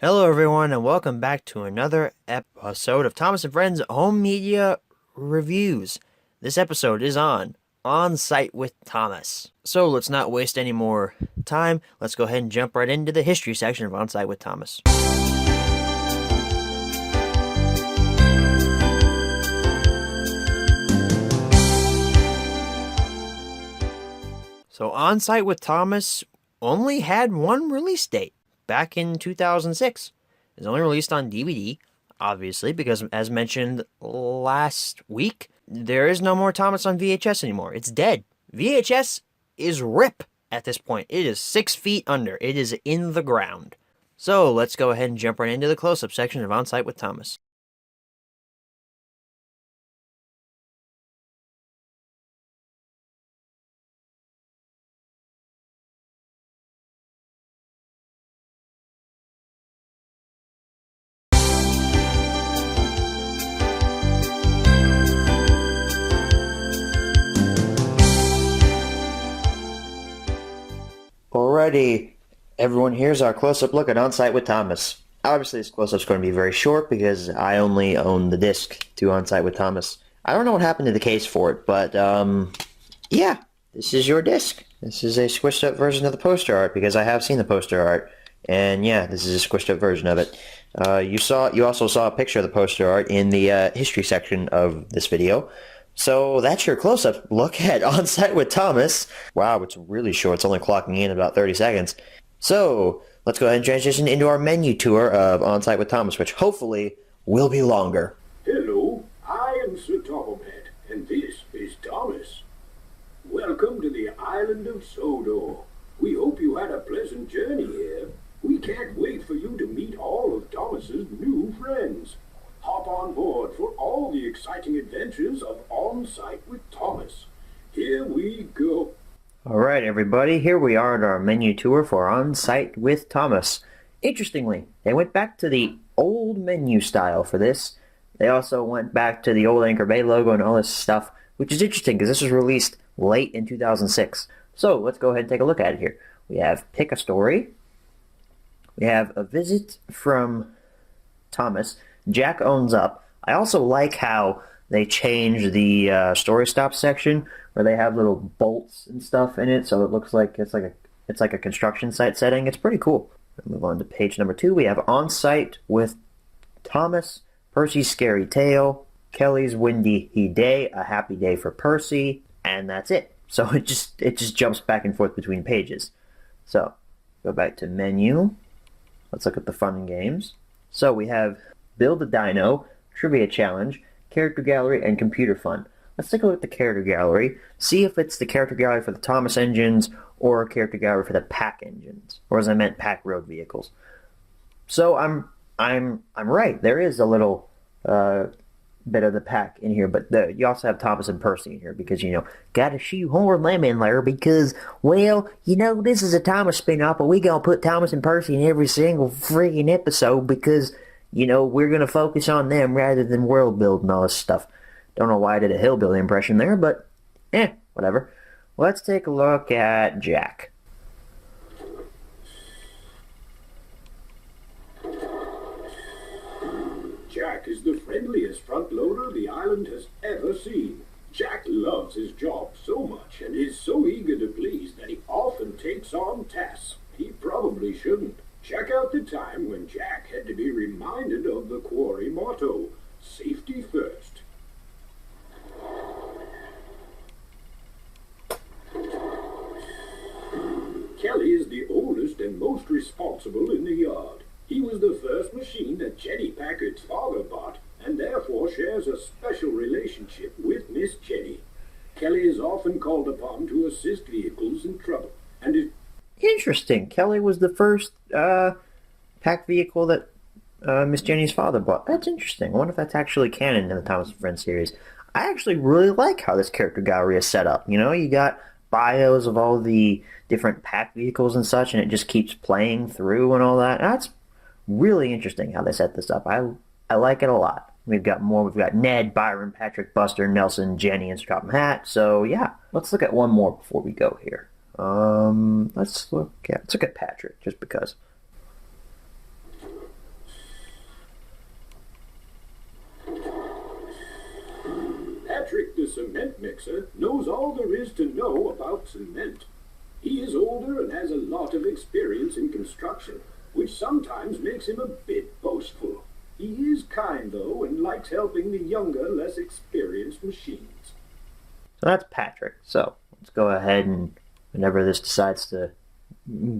Hello, everyone, and welcome back to another episode of Thomas and Friends Home Media Reviews. This episode is On Site with Thomas. So let's not waste any more time. Let's go ahead and jump right into the history section of On Site with Thomas. So On Site with Thomas only had one release date back in 2006. It was only released on DVD, obviously, because as mentioned last week, there is no more Thomas on VHS anymore. It's dead. VHS is RIP at this point. It is 6 feet under. It is in the ground. So let's go ahead and jump right into the close-up section of On Site with Thomas. Alrighty, everyone, here's our close-up look at On Site with Thomas. Obviously, this close-up is going to be very short because I only own the disc to On Site with Thomas. I don't know what happened to the case for it, but, yeah, this is your disc. This is a squished-up version of the poster art because I have seen the poster art, and yeah, this is a squished-up version of it. You also saw a picture of the poster art in the history section of this video. So that's your close-up look at On Site with Thomas. Wow, it's really short. It's only clocking in about 30 seconds. So let's go ahead and transition into our menu tour of On Site with Thomas, which hopefully will be longer. Hello, I am Sir Topplehead, and this is Thomas. Welcome to the island of Sodor. We hope you had a pleasant journey here. We can't wait for you to meet all of Thomas's new friends. Hop on board for all the exciting adventures of On Site with Thomas. Here we go. Alright, everybody, here we are at our menu tour for On Site with Thomas. Interestingly, they went back to the old menu style for this. They also went back to the old Anchor Bay logo and all this stuff, which is interesting because this was released late in 2006. So let's go ahead and take a look at it here. We have Pick a Story. We have A Visit from Thomas. Jack Owns Up. I also like how they changed the story stop section where they have little bolts and stuff in it, so it looks like it's like a construction site setting. It's pretty cool. We'll move on to page number 2. We have On Site with Thomas, Percy's Scary Tale, Kelly's Windy Day, A Happy Day for Percy, and that's it. So it just jumps back and forth between pages. So go back to menu. Let's look at the fun and games. So we have Build a Dino, Trivia Challenge, Character Gallery, and Computer Fun. Let's take a look at the Character Gallery, see if it's the Character Gallery for the Thomas engines or a Character Gallery for the Pack engines, or as I meant, Pack road vehicles. So I'm right. There is a little bit of the Pack in here, but you also have Thomas and Percy in here because, gotta shoehorn them in there because, well, this is a Thomas spin-off, but we gonna put Thomas and Percy in every single friggin' episode because we're going to focus on them rather than world building and all this stuff. Don't know why I did a hillbilly impression there, but whatever. Let's take a look at Jack. Jack is the friendliest front loader the island has ever seen. Jack loves his job so much and is so eager to please that he often takes on tasks he probably shouldn't. Check out the time when Jack had to be reminded of the quarry motto, safety first. Kelly is the oldest and most responsible in the yard. He was the first machine that Jenny Packard's father bought, and therefore shares a special relationship with Miss Jenny. Kelly is often called upon to assist vehicles in trouble, and is Interesting. Kelly was the first Pack vehicle that Miss Jenny's father bought. That's interesting. I wonder if that's actually canon in the Thomas and Friends series. I actually really like how this character gallery is set up. You got bios of all the different Pack vehicles and such, and it just keeps playing through and all that. That's really interesting how they set this up. I like it a lot. We've got more. We've got Ned, Byron, Patrick, Buster, Nelson, Jenny, and Straw Hat. So yeah, let's look at one more before we go here. Let's look at Patrick, just because. Patrick the cement mixer knows all there is to know about cement. He is older and has a lot of experience in construction, which sometimes makes him a bit boastful. He is kind, though, and likes helping the younger, less experienced machines. So that's Patrick. So let's go ahead and whenever this decides to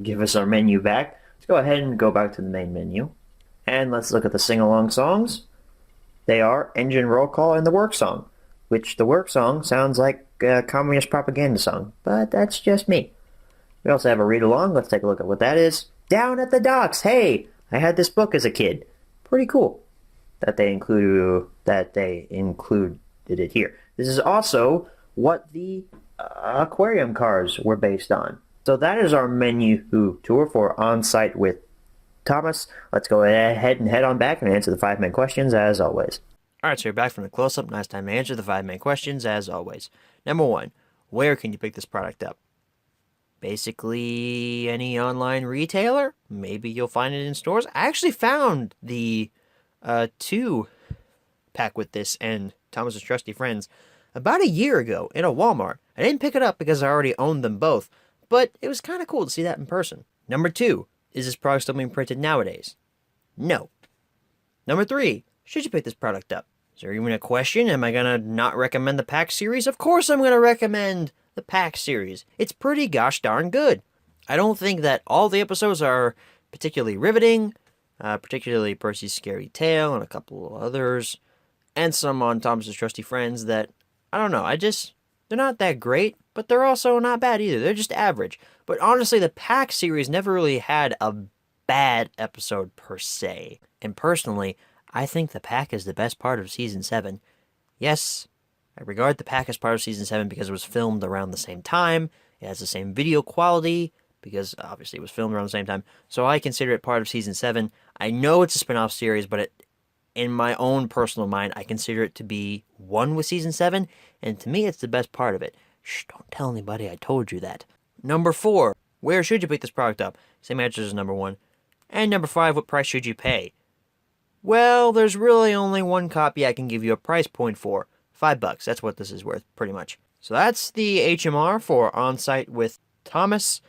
give us our menu back, let's go ahead and go back to the main menu. And let's look at the sing-along songs. They are Engine Roll Call and the Work Song, which the Work Song sounds like a communist propaganda song, but that's just me. We also have a read-along. Let's take a look at what that is. Down at the Docks. Hey, I had this book as a kid. Pretty cool that they included it here. This is also what the aquarium cars were based on. So that is our menu tour for On Site with Thomas. Let's go ahead and head on back and answer the 5 main questions as always. Alright, so you're back from the close-up. Now it's time to answer the 5 main questions as always. Number 1, where can you pick this product up? Basically any online retailer. Maybe you'll find it in stores. I actually found the 2-pack with this and Thomas's Trusty Friends about a year ago in a Walmart. I didn't pick it up because I already owned them both, but it was kind of cool to see that in person. Number 2, is this product still being printed nowadays? No. Number 3, should you pick this product up? Is there even a question? Am I going to not recommend the pack series? Of course I'm going to recommend the pack series. It's pretty gosh darn good. I don't think that all the episodes are particularly riveting, particularly Percy's Scary Tale and a couple of others, and some on Thomas's Trusty Friends that, I don't know, they're not that great, but they're also not bad either. They're just average. But honestly, the pack series never really had a bad episode per se. And personally, I think the pack is the best part of Season 7. Yes, I regard the pack as part of Season 7 because it was filmed around the same time. It has the same video quality because obviously it was filmed around the same time. So I consider it part of Season 7. I know it's a spin-off series, but in my own personal mind, I consider it to be one with Season 7. And to me, it's the best part of it. Shh, don't tell anybody I told you that. Number 4, where should you pick this product up? Same answer as number 1. And number 5, what price should you pay? Well, there's really only one copy I can give you a price point for. $5. That's what this is worth, pretty much. So that's the HMR for On Site with Thomas.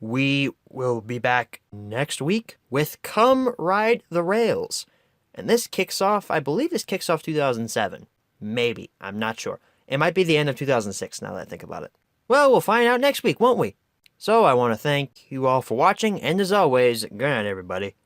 We will be back next week with Come Ride the Rails. And this kicks off, I believe this kicks off 2007. Maybe. I'm not sure. It might be the end of 2006 now that I think about it. Well, we'll find out next week, won't we? So I want to thank you all for watching, and as always, good night, everybody.